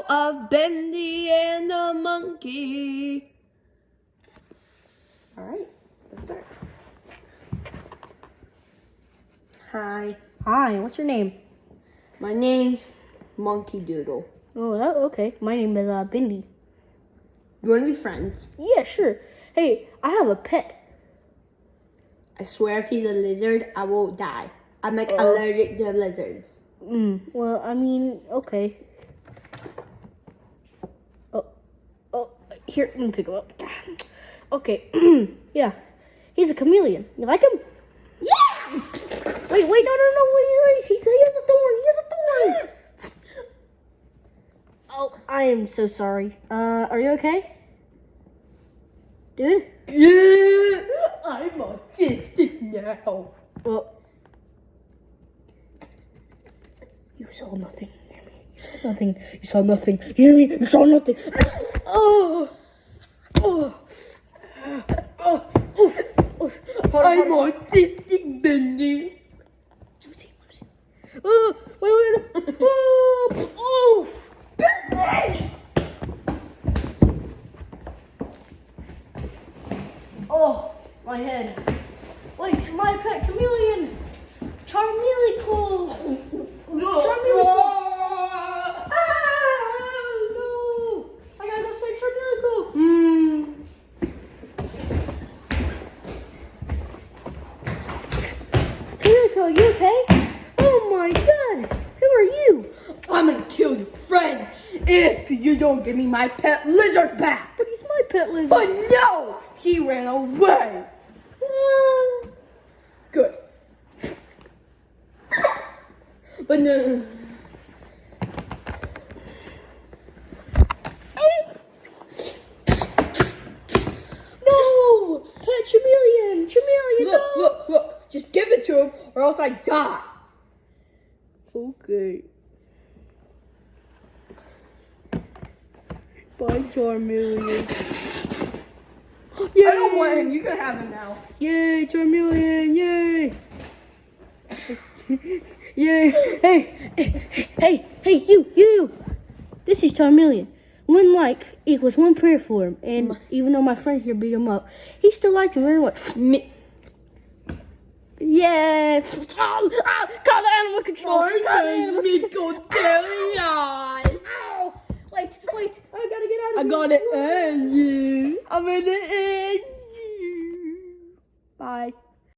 of Bendy and the monkey. All right, let's start. Hi. Hi, what's your name? My name's Monkey Doodle. Oh, okay. My name is Bendy. You want to be friends? Yeah, sure. Hey, I have a pet. I swear if he's a lizard, I will die. I'm like allergic to lizards. Well, I mean, okay. Oh, here, let me pick him up. Okay, yeah. He's a chameleon. You like him? Yeah! Wait, no, wait. He has a thorn. Oh, I am so sorry. Are you okay? Dude? Yeah! I'm autistic now. Well, you saw nothing. You saw nothing. You hear me? You saw nothing. I'm autistic, Bendy. Wait. Bendy! Oh, my head. Wait, my pet chameleon. Charmeleon. Charmeleon. No. I gotta go say Charmeleon. Charmeleon, you okay? Oh my god. Who are you? I'm gonna kill your friend if you don't give me my pet lizard back. But he's my pet lizard. But no, he ran away. Good. But no. No! Pet chameleon! Chameleon, Look. Just give it to him or else I die. Okay. Bye, Charmeleon. Yay! I don't want him. You can have him now. Yay, Charmeleon! Yay! Yay! Hey, you! This is Charmeleon. One like equals one prayer for him, and even though my friend here beat him up, he still liked him very much. Yeah! Call the animal control! Ow! Wait, I gotta get out of here. I gotta end you. I'm gonna end you. Bye.